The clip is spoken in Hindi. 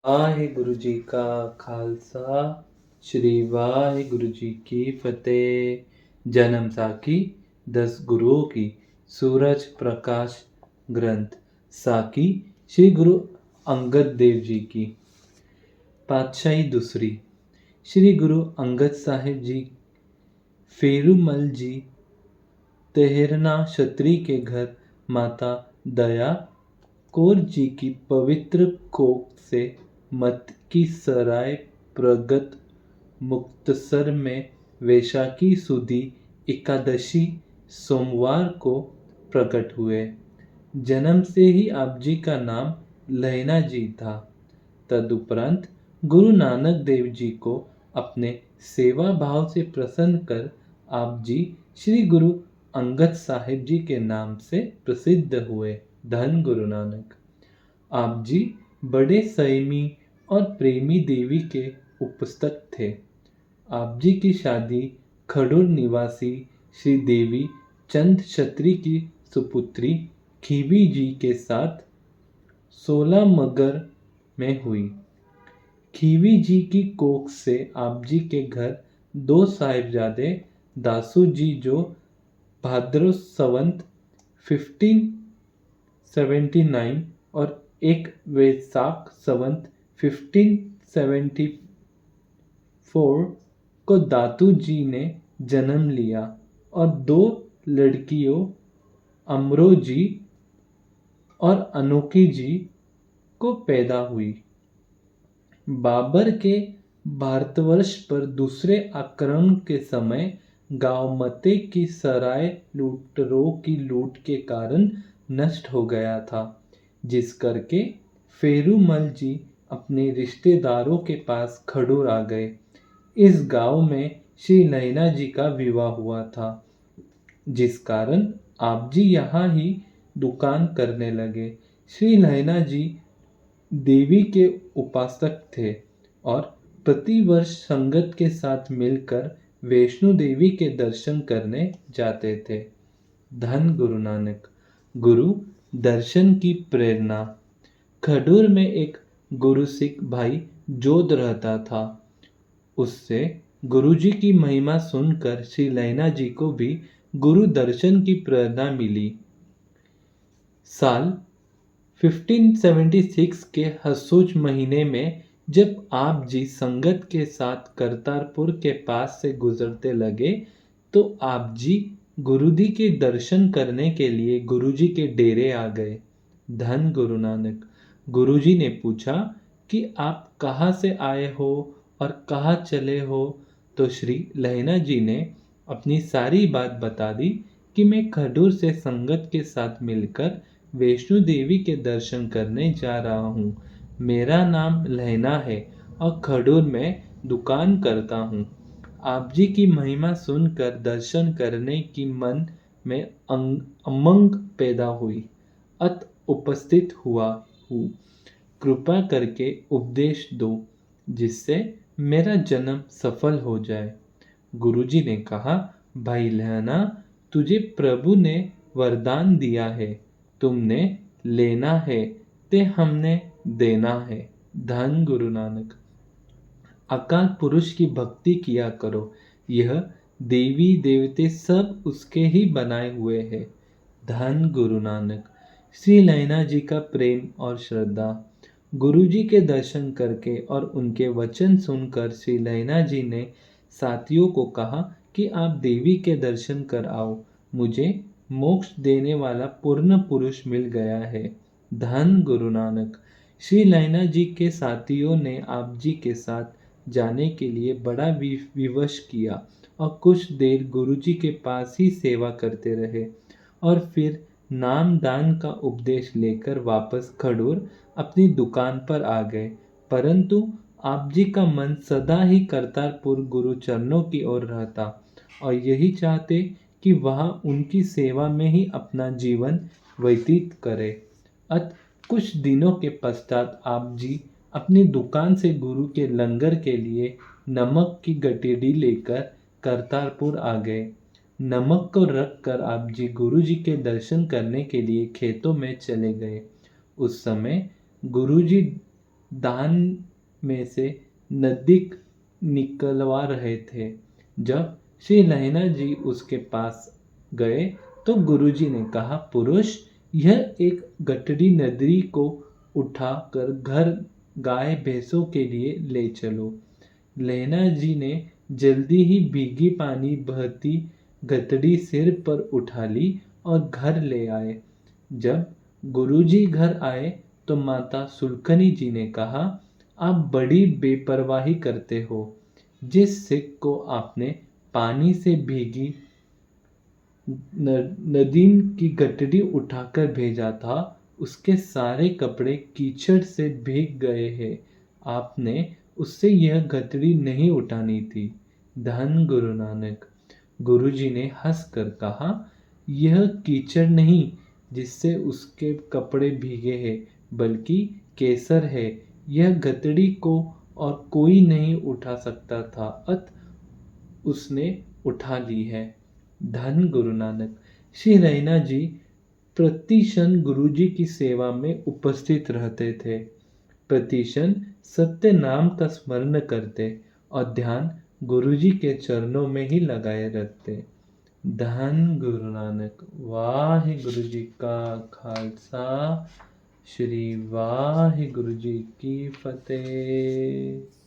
ਵਾਹਿਗੁਰੂ ਜੀ ਕਾ ਖਾਲਸਾ ਸ਼੍ਰੀ ਵਾਹਿਗੁਰੂ ਜੀ ਕੀ ਫਤਿਹ। जन्म साखी 10 गुरुओं की सूरज प्रकाश ग्रंथ साखी श्री गुरु अंगद देव जी की। पातशाही दूसरी। श्री गुरु अंगद साहिब जी फेरुमल जी तेहरना क्षत्रिय के घर माता दया कौर जी की पवित्र कोख से मत की सराय प्रगत मुक्तसर में वैशाखी सुदी एकादशी सोमवार को प्रकट हुए। जन्म से ही आप जी का नाम लहना जी था। तदुपरांत गुरु नानक देव जी को अपने सेवा भाव से प्रसन्न कर आप जी श्री गुरु अंगद साहिब जी के नाम से प्रसिद्ध हुए। धन गुरु नानक। आप जी बड़े संयमी और प्रेमी देवी के उपस्तक थे। आप जी की शादी खडूर निवासी श्री देवी चंद क्षत्री की सुपुत्री खीवी जी के साथ 16 मगर में हुई। खीवी जी की कोख से आप जी के घर 2 साहिबजादे दासू जी जो भाद्र संवत 1579 और एक वैशाख संवत 1574 को दातू जी ने जन्म लिया और 2 लड़कियों अमरो जी और अनोखी जी को पैदा हुई। बाबर के भारतवर्ष पर दूसरे आक्रमण के समय गांव मते की सराय लूटरों की लूट के कारण नष्ट हो गया था, जिस करके फेरुमल जी अपने रिश्तेदारों के पास खडूर आ गए। इस गांव में श्री नैना जी का विवाह हुआ था, जिस कारण आप जी यहाँ ही दुकान करने लगे। श्री नैना जी देवी के उपासक थे और प्रतिवर्ष संगत के साथ मिलकर वैष्णो देवी के दर्शन करने जाते थे। धन गुरु नानक। गुरु दर्शन की प्रेरणा। खडूर में एक गुरु सिख भाई जोध रहता था। उससे गुरुजी की महिमा सुनकर श्री नैना जी को भी गुरु दर्शन की प्रेरणा मिली। साल 1576 के हसूच महीने में जब आप जी संगत के साथ करतारपुर के पास से गुजरते लगे तो आप जी गुरुजी के दर्शन करने के लिए गुरुजी के डेरे आ गए। धन गुरु नानक। गुरुजी ने पूछा कि आप कहाँ से आए हो और कहाँ चले हो, तो श्री लहना जी ने अपनी सारी बात बता दी कि मैं खडूर से संगत के साथ मिलकर वैष्णो देवी के दर्शन करने जा रहा हूँ। मेरा नाम लहना है और खडूर में दुकान करता हूँ। आप जी की महिमा सुनकर दर्शन करने की मन में उमंग पैदा हुई, अत उपस्थित हुआ हूँ। कृपा करके उपदेश दो जिससे मेरा जन्म सफल हो जाए। गुरुजी ने कहा, भाई लहना, तुझे प्रभु ने वरदान दिया है, तुमने लेना है ते हमने देना है। धन गुरु नानक। अकाल पुरुष की भक्ति किया करो, यह देवी देवते सब उसके ही बनाए हुए हैं। धन गुरु नानक। श्री नैना जी का प्रेम और श्रद्धा। गुरुजी के दर्शन करके और उनके वचन सुनकर श्री नैना जी ने साथियों को कहा कि आप देवी के दर्शन कर आओ, मुझे मोक्ष देने वाला पूर्ण पुरुष मिल गया है। धन गुरु नानक। श्री नैना जी के साथियों ने आप जी के साथ जाने के लिए बड़ा विवश किया और कुछ देर गुरुजी के पास ही सेवा करते रहे और फिर नाम दान का उपदेश लेकर वापस खडूर अपनी दुकान पर आ गए। परंतु आप जी का मन सदा ही करतारपुर गुरु चरणों की ओर रहता और यही चाहते कि वह उनकी सेवा में ही अपना जीवन व्यतीत करे। अत कुछ दिनों के पश्चात आप जी अपनी दुकान से गुरु के लंगर के लिए नमक की गठेड़ी लेकर करतारपुर आ गए। नमक को रखकर आप जी गुरु जी के दर्शन करने के लिए खेतों में चले गए। उस समय गुरुजी दान में से नदिक निकलवा रहे थे। जब श्री लहना जी उसके पास गए तो गुरुजी ने कहा, पुरुष, यह एक गठरी नदी को उठाकर घर गाय भैंसों के लिए ले चलो। लहना जी ने जल्दी ही भीगी पानी बहती गठरी सिर पर उठा ली और घर ले आए। जब गुरुजी घर आए तो माता सुलखनी जी ने कहा, आप बड़ी बेपरवाही करते हो। जिस सिख को आपने पानी से भीगी नदीम की गठरी उठाकर भेजा था, उसके सारे कपड़े कीचड़ से भीग गए हैं। आपने उससे यह गठरी नहीं उठानी थी। धन गुरु नानक। गुरुजी ने हंसकर कहा, यह कीचड़ नहीं जिससे उसके कपड़े भीगे हैं, बल्कि केसर है। यह गठरी को और कोई नहीं उठा सकता था, अत उसने उठा ली है। धन गुरु नानक। श्री रैना जी प्रतिक्षण गुरुजी की सेवा में उपस्थित रहते थे। प्रतिक्षण सत्य नाम का स्मरण करते और ध्यान गुरुजी के चरणों में ही लगाए रखते। धन गुरु नानक। वाहिगुरु जी का खालसा, श्री वाहिगुरु जी की फतेह।